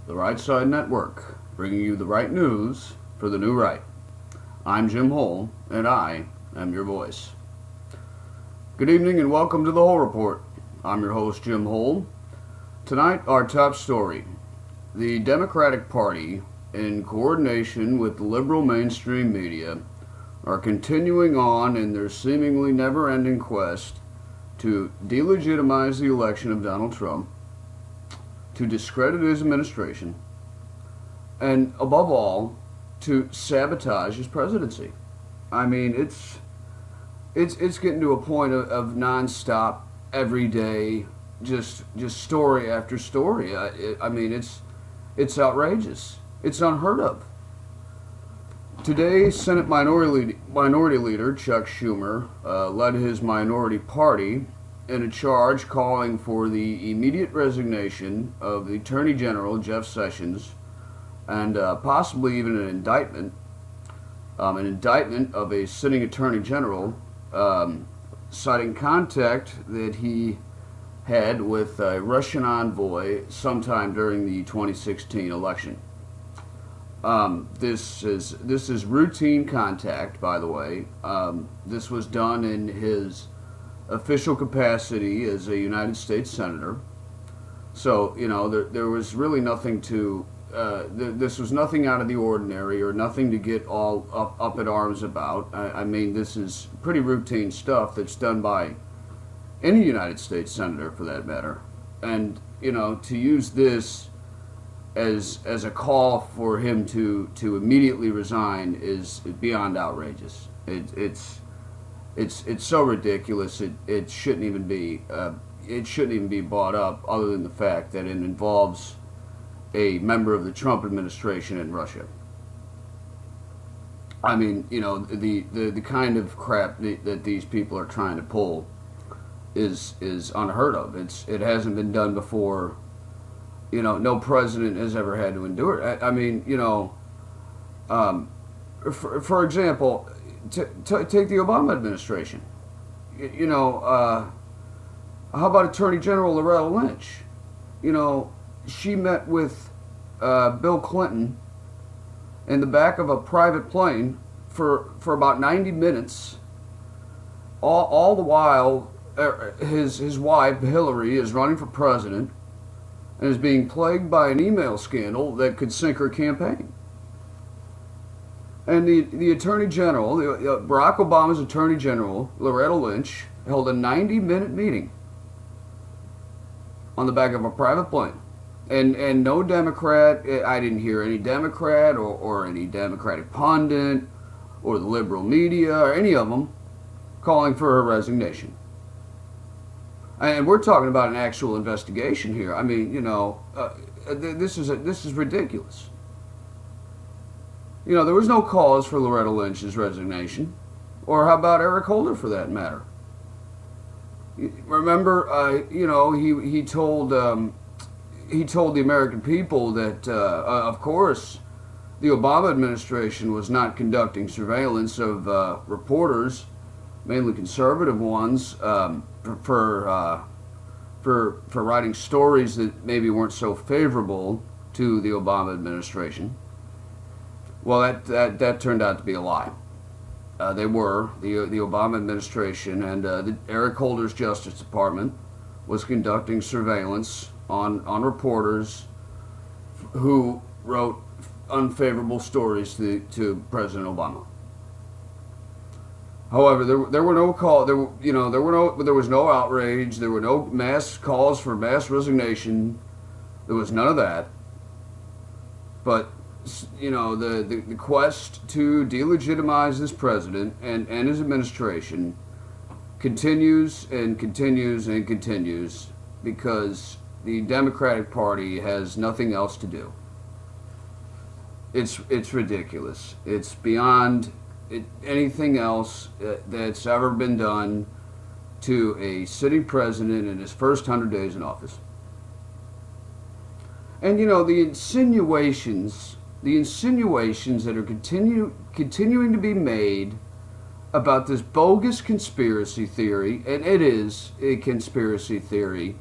The Right Side Network, bringing you the right news for the new right. I'm Jim Hoel, and I am your voice. Good evening and welcome to the Hoel Report. I'm your host, Jim Hoel. Tonight, our top story. The Democratic Party, in coordination with the liberal mainstream media, are continuing on in their seemingly never-ending quest to delegitimize the election of Donald Trump, to discredit his administration, and above all, to sabotage his presidency. I mean, it's getting to a point of nonstop, everyday, just story after story. I mean, it's outrageous. It's unheard of. Today, Senate Minority Leader Chuck Schumer led his minority party in a charge calling for the immediate resignation of the Attorney General Jeff Sessions and possibly even an indictment of a sitting Attorney General, citing contact that he had with a Russian envoy sometime during the 2016 election. This is routine contact, by the way. This was done in his official capacity as a United States Senator. So, there was really nothing to, this was nothing out of the ordinary or nothing to get all up in arms about. I mean, this is pretty routine stuff that's done by any United States Senator for that matter. And, to use this as a call for him to immediately resign is beyond outrageous. It's so ridiculous. It shouldn't even be brought up, other than the fact that it involves a member of the Trump administration in Russia. I mean, the kind of crap that these people are trying to pull is unheard of. It hasn't been done before. No president has ever had to endure it. I mean, for example, take the Obama administration. How about Attorney General Loretta Lynch? She met with Bill Clinton in the back of a private plane for about 90 minutes. All the while, his wife Hillary is running for president and is being plagued by an email scandal that could sink her campaign. And the Attorney General, Barack Obama's Attorney General, Loretta Lynch, held a 90-minute meeting on the back of a private plane. And no Democrat, I didn't hear any Democrat or any Democratic pundit or the liberal media or any of them calling for her resignation. And we're talking about an actual investigation here. I mean, this is ridiculous. There was no cause for Loretta Lynch's resignation, or how about Eric Holder for that matter? Remember, he told the American people that, of course, the Obama administration was not conducting surveillance of reporters, mainly conservative ones, for writing stories that maybe weren't so favorable to the Obama administration. Well, that turned out to be a lie. They were the Obama administration and Eric Holder's Justice Department was conducting surveillance on reporters who wrote unfavorable stories to President Obama. However, there were no call. There was no outrage. There were no mass calls for mass resignation. There was none of that. But the quest to delegitimize this president and his administration continues and continues and continues because the Democratic Party has nothing else to do. It's ridiculous. It's beyond anything else that's ever been done to a sitting president in his first 100 days in office. And the insinuations that are continuing to be made about this bogus conspiracy theory, and it is a conspiracy theory,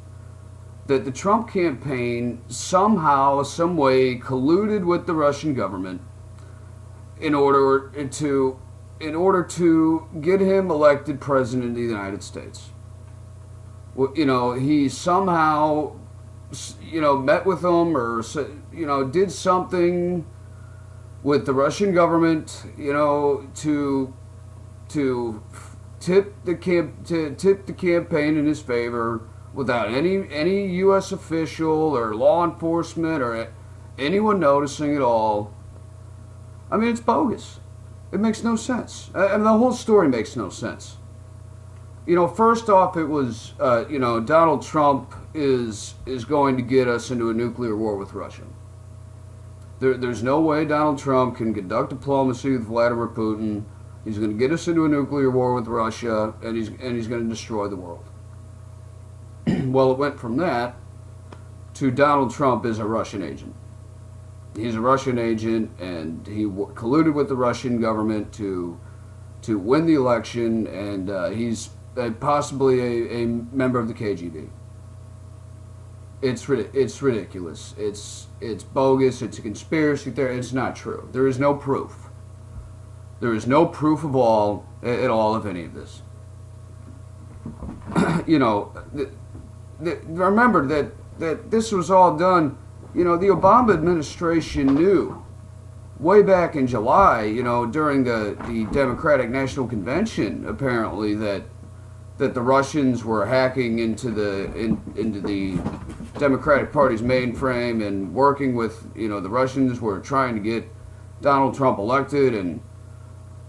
that the Trump campaign somehow, some way, colluded with the Russian government in order to get him elected president of the United States. He somehow, met with them or, did something with the Russian government, to tip the campaign in his favor without any U.S. official or law enforcement or anyone noticing at all. I mean, it's bogus. It makes no sense. The whole story makes no sense. First off, it was, Donald Trump is going to get us into a nuclear war with Russia. There's no way Donald Trump can conduct diplomacy with Vladimir Putin. He's going to get us into a nuclear war with Russia, and he's going to destroy the world. Well, it went from that to Donald Trump is a Russian agent. He's a Russian agent, and he colluded with the Russian government to win the election, and he's possibly a member of the KGB. It's ridiculous. It's bogus. It's a conspiracy theory. It's not true. There is no proof. There is no proof at all of any of this. Remember that this was all done. The Obama administration knew way back in July, during the Democratic National Convention, apparently that the Russians were hacking into the Democratic Party's mainframe and working with, the Russians were trying to get Donald Trump elected. And,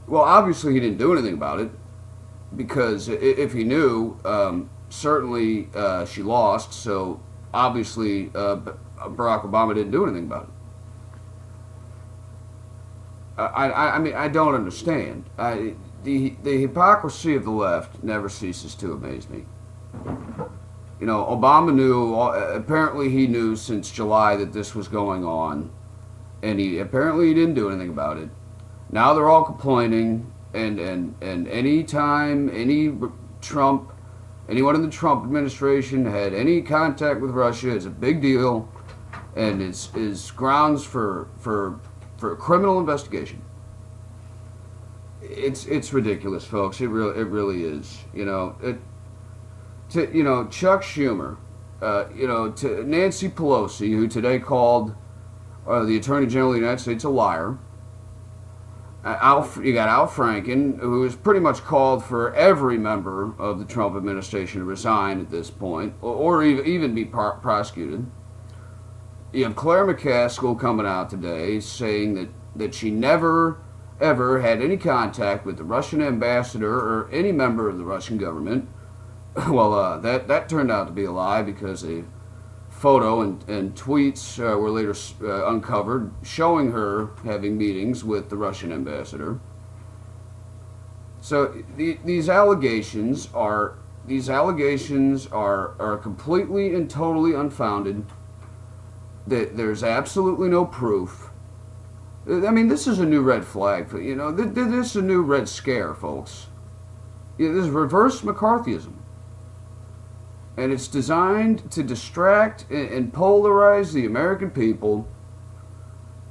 well, obviously he didn't do anything about it, because if he knew, certainly she lost, so obviously Barack Obama didn't do anything about it. I mean, I don't understand. The hypocrisy of the left never ceases to amaze me. Obama knew, apparently he knew since July that this was going on, and he didn't do anything about it. Now they're all complaining, and anytime anyone in the Trump administration had any contact with Russia, it's a big deal, and is grounds for a criminal investigation. It's ridiculous, folks. It really is. Chuck Schumer, to Nancy Pelosi, who today called the Attorney General of the United States a liar. You got Al Franken, who has pretty much called for every member of the Trump administration to resign at this point, or even be prosecuted. You have Claire McCaskill coming out today saying that she never, ever had any contact with the Russian ambassador or any member of the Russian government. Well, that turned out to be a lie, because a photo and tweets were later uncovered showing her having meetings with the Russian ambassador. So these allegations are completely and totally unfounded. There's absolutely no proof. I mean, this is a new red flag. This is a new red scare, folks. This is reverse McCarthyism. And it's designed to distract and polarize the American people.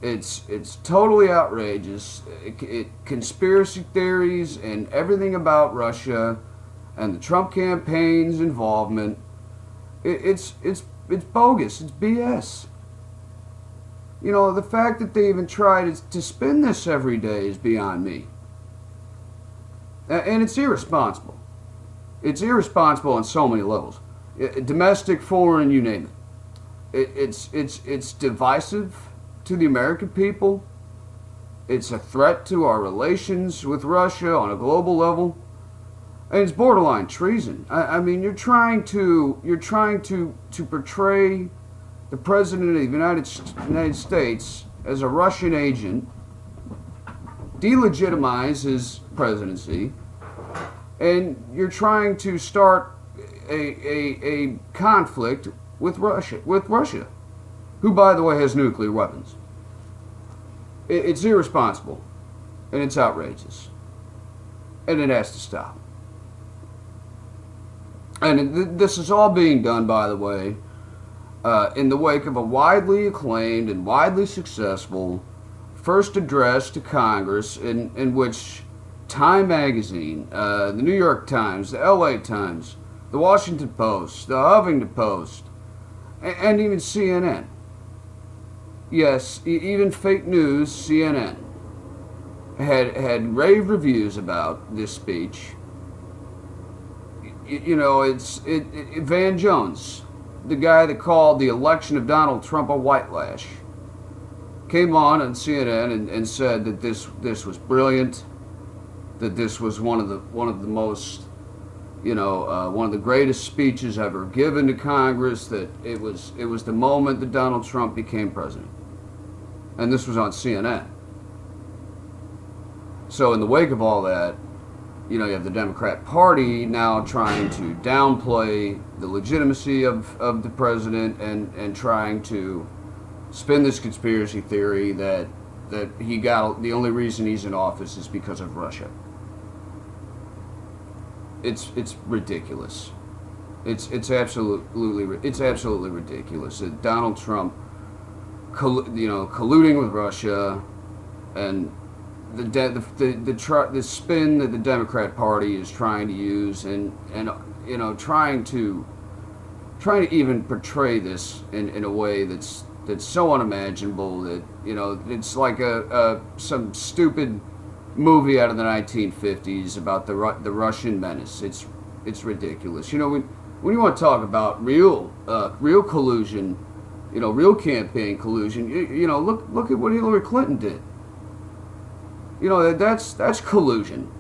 It's totally outrageous. Conspiracy theories and everything about Russia and the Trump campaign's involvement. It's bogus. It's BS. The fact that they even try to spin this every day is beyond me. And it's irresponsible. It's irresponsible on so many levels. Domestic, foreign, you name it. It's divisive to the American people. It's a threat to our relations with Russia on a global level, and it's borderline treason. I mean, you're trying to portray the President of the United States as a Russian agent, delegitimize his presidency, and you're trying to start a conflict with Russia, who, by the way, has nuclear weapons. It's irresponsible, and it's outrageous, and it has to stop. And this is all being done, by the way, in the wake of a widely acclaimed and widely successful first address to Congress in which Time Magazine, the New York Times, the LA Times, the Washington Post, the Huffington Post, and even CNN. Yes, even fake news, CNN, had rave reviews about this speech. Van Jones, the guy that called the election of Donald Trump a whitelash, came on CNN and said that this was brilliant, that this was one of the most, one of the greatest speeches ever given to Congress, that it was the moment that Donald Trump became president. And this was on CNN. So in the wake of all that, you have the Democrat Party now trying to downplay the legitimacy of the president and trying to spin this conspiracy theory that the only reason he's in office is because of Russia. It's ridiculous. It's absolutely ridiculous that Donald Trump, colluding with Russia, and the spin that the Democrat Party is trying to use, and trying to even portray this in a way that's so unimaginable that it's like some stupid movie out of the 1950s about the Russian Menace. It's ridiculous. When you want to talk about real collusion, real campaign collusion, look at what Hillary Clinton did. That's collusion.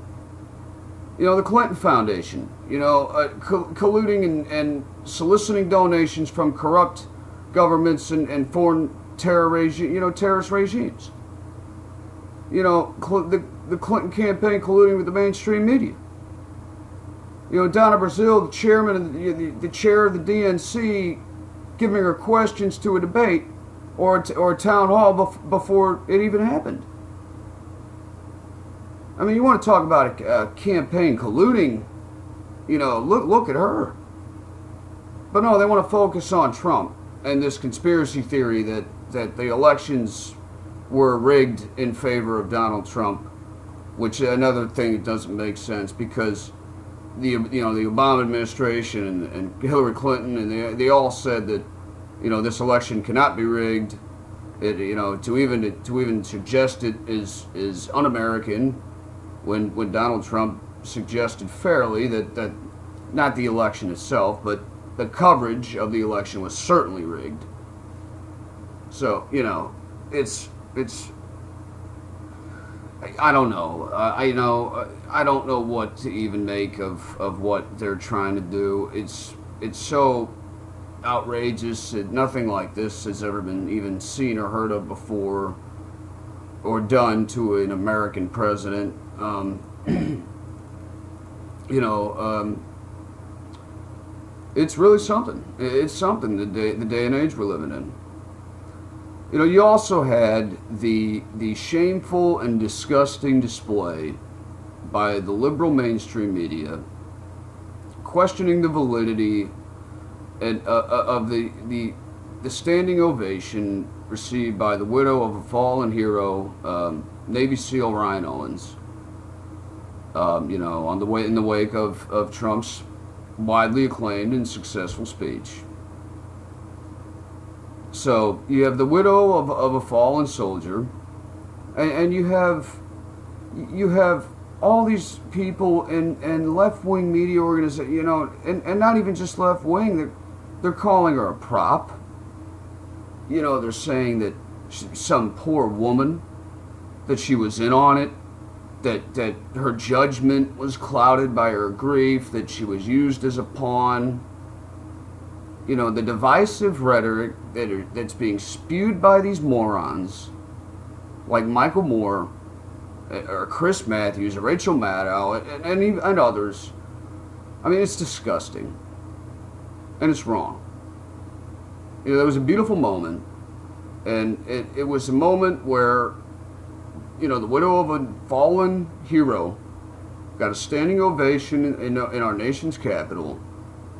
The Clinton Foundation, colluding and soliciting donations from corrupt governments and foreign terrorist regimes. The Clinton campaign colluding with the mainstream media. Donna Brazile, the chairman of the chair of the DNC, giving her questions to a debate or a town hall before it even happened. I mean, you want to talk about a campaign colluding? Look at her. But no, they want to focus on Trump and this conspiracy theory that the elections were rigged in favor of Donald Trump, which another thing that doesn't make sense, because the Obama administration and Hillary Clinton and they all said that this election cannot be rigged. To even suggest it is un-American, when Donald Trump suggested fairly that not the election itself, but the coverage of the election was certainly rigged. So it's I don't know. I don't know what to even make of what they're trying to do. It's so outrageous that nothing like this has ever been even seen or heard of before, or done to an American president. It's really something. It's something, the day and age we're living in. You also had the shameful and disgusting display by the liberal mainstream media questioning the validity of the standing ovation received by the widow of a fallen hero, Navy SEAL Ryan Owens. In the wake of Trump's widely acclaimed and successful speech. So you have the widow of a fallen soldier, and you have all these people in left-wing media organizations, and not even just left-wing. They're calling her a prop. They're saying that some poor woman, that she was in on it, that her judgment was clouded by her grief, that she was used as a pawn. The divisive rhetoric that's being spewed by these morons like Michael Moore or Chris Matthews or Rachel Maddow and others. I mean, it's disgusting. And it's wrong. There was a beautiful moment, and it was a moment where the widow of a fallen hero got a standing ovation in our nation's capital,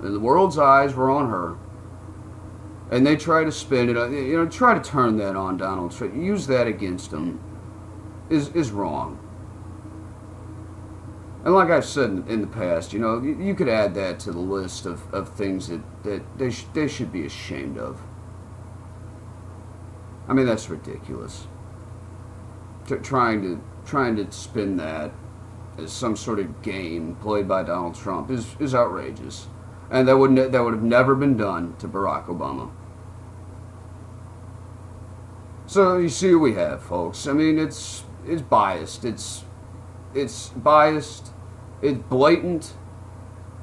and the world's eyes were on her. and they try to spin it, try to turn that on Donald Trump, use that against him, is wrong. And like I've said in the past, you could add that to the list of things that they should be ashamed of. I mean, that's ridiculous. Trying to spin that as some sort of game played by Donald Trump is outrageous, and that would have never been done to Barack Obama. So you see what we have, folks. I mean, it's biased. It's biased. It's blatant.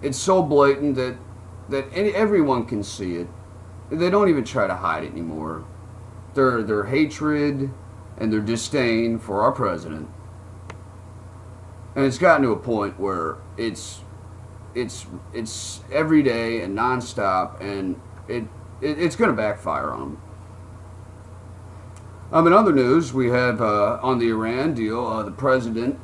It's so blatant that everyone can see it. They don't even try to hide it anymore. Their hatred and their disdain for our president, and it's gotten to a point where it's every day and nonstop, and it's going to backfire on them. In other news, we have on the Iran deal, the President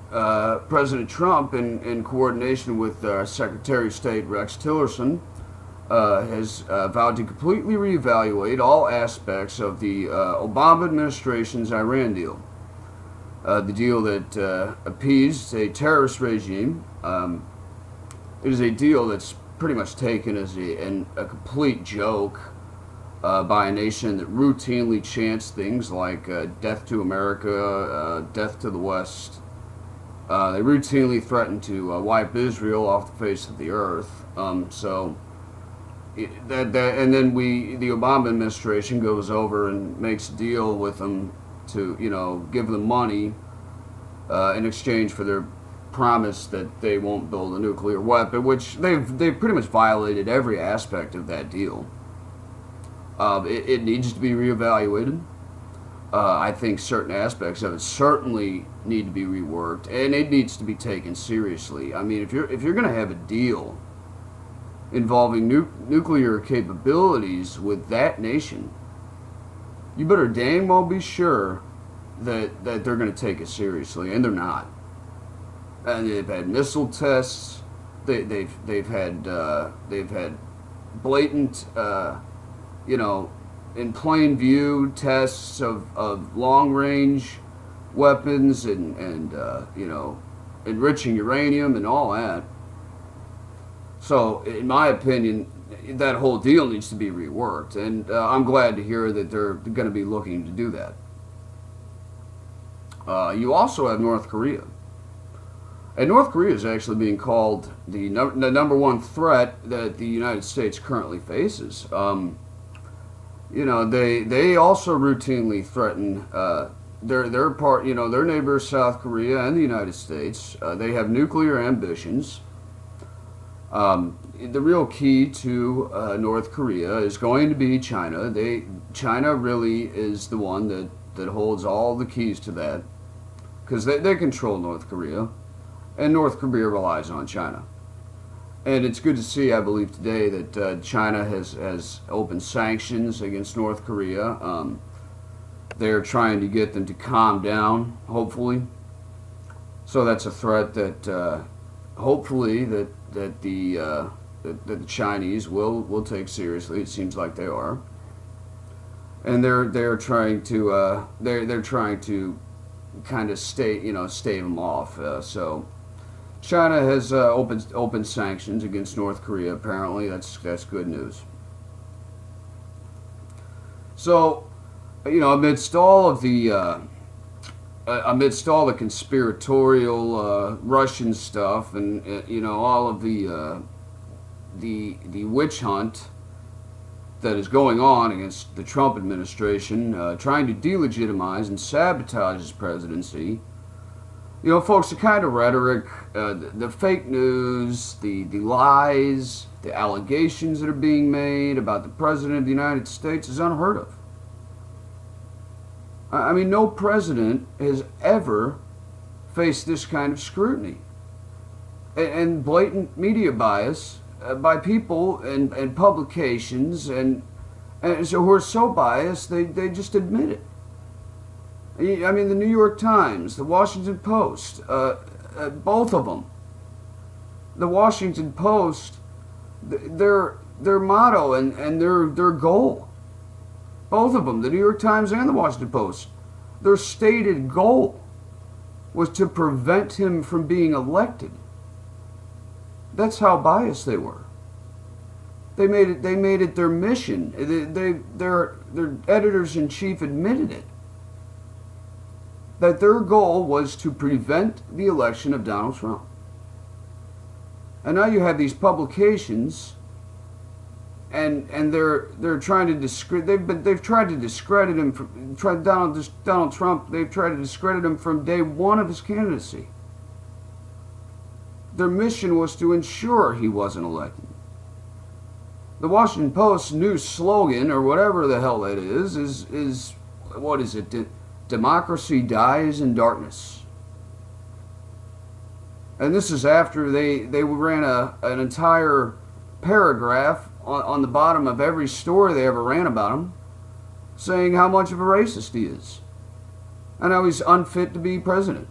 Trump, in coordination with Secretary of State Rex Tillerson, has vowed to completely reevaluate all aspects of the Obama administration's Iran deal. The deal that appeased a terrorist regime. It is a deal that's pretty much taken as a complete joke by a nation that routinely chants things like death to America, death to the West. They routinely threaten to wipe Israel off the face of the earth. And then the Obama administration goes over and makes a deal with them to, give them money in exchange for their promise that they won't build a nuclear weapon, which they've pretty much violated every aspect of that deal. It needs to be reevaluated. I think certain aspects of it certainly need to be reworked, and it needs to be taken seriously. I mean, if you're going to have a deal involving nuclear capabilities with that nation, you better dang well be sure that they're going to take it seriously, and they're not. And they've had missile tests. They've had blatant, in plain view tests of long range weapons and enriching uranium and all that. So, in my opinion, that whole deal needs to be reworked, and I'm glad to hear that they're going to be looking to do that. You also have North Korea. And North Korea is actually being called the number one threat that the United States currently faces. They also routinely threaten their neighbors, South Korea and the United States. They have nuclear ambitions. The real key to North Korea is going to be China. China really is the one that holds all the keys to that, because they control North Korea, and North Korea relies on China. And it's good to see, I believe, today that China has opened sanctions against North Korea. They're trying to get them to calm down, hopefully. So that's a threat that hopefully that the Chinese will take seriously. It seems like they are, and they're trying to kind of stave them off. So China has opened sanctions against North Korea. Apparently, that's good news. So, amidst all the conspiratorial Russian stuff, and all of the witch hunt that is going on against the Trump administration, trying to delegitimize and sabotage his presidency. Folks, the kind of rhetoric, the fake news, the lies, the allegations that are being made about the President of the United States is unheard of. I mean, no president has ever faced this kind of scrutiny and blatant media bias by people and publications, and so who are so biased they just admit it. I mean, the New York Times, the Washington Post, both of them. The Washington Post, their motto and their goal Both of them, the New York Times and the Washington Post, their stated goal was to prevent him from being elected. That's how biased they were. They made it their mission. Their editors-in-chief admitted it. That their goal was to prevent the election of Donald Trump. And now you have these publications, and they're trying to they've tried to discredit him Donald Trump. They've tried to discredit him from day one of his candidacy. Their mission was to ensure he wasn't elected. The Washington Post's new slogan, or whatever the hell that is what is it? Democracy dies in darkness. And this is after they ran an entire paragraph on the bottom of every story they ever ran about him, saying how much of a racist he is and how he's unfit to be president.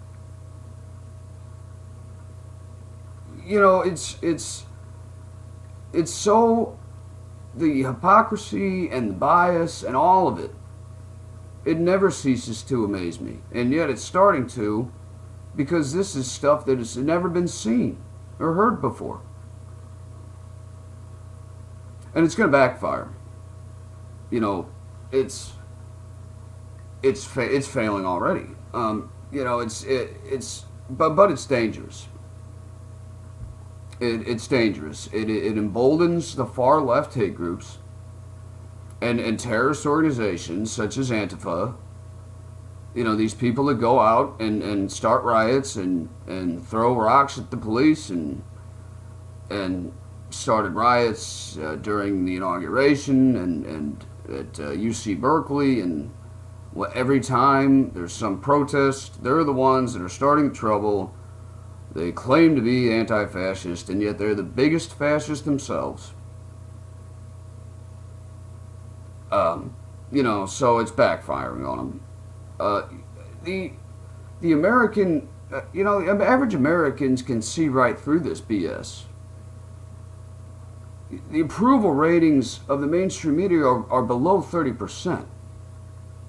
You know, it's so, the hypocrisy and the bias and all of it, it never ceases to amaze me. And yet it's starting to, because this is stuff that has never been seen or heard before. And it's going to backfire. You know, it's failing already. You know, but it's dangerous. It's dangerous. It emboldens the far left hate groups and terrorist organizations such as Antifa. You know, these people that go out and start riots and throw rocks at the police and started riots during the inauguration and at UC Berkeley, and every time there's some protest, they're the ones that are starting the trouble. They claim to be anti-fascist, and yet they're the biggest fascists themselves. You know, so it's backfiring on them. The American, you know, average Americans can see right through this BS. The approval ratings of the mainstream media are below 30%.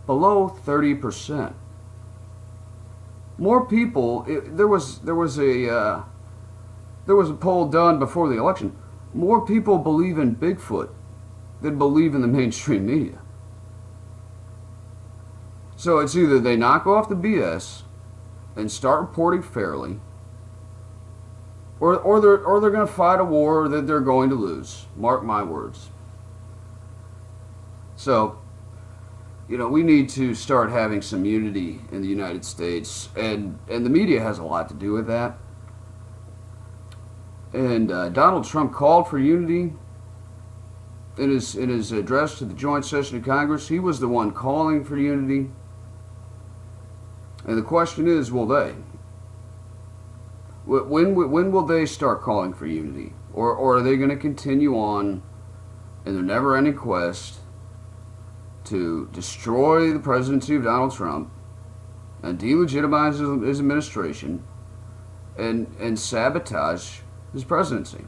Below 30%. More people. There was a poll done before the election. More people believe in Bigfoot than believe in the mainstream media. So it's either they knock off the BS and start reporting fairly, or they're going to fight a war that they're going to lose. Mark my words. So, you know, we need to start having some unity in the United States, and the media has a lot to do with that. And Donald Trump called for unity in his address to the joint session of Congress. He was the one calling for unity. And the question is, will they? When will they start calling for unity? Or are they going to continue on in their never-ending quest to destroy the presidency of Donald Trump and delegitimize his administration and sabotage his presidency?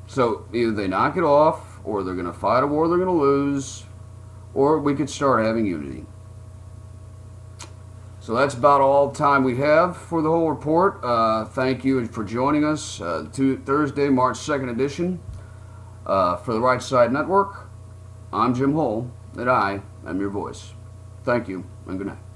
So either they knock it off, or they're going to fight a war they're going to lose, or we could start having unity. So that's about all the time we have for the Hoel Report. Thank you for joining us. Thursday, March 2nd edition for the Right Side Network. I'm Jim Hoel, and I am your voice. Thank you, and good night.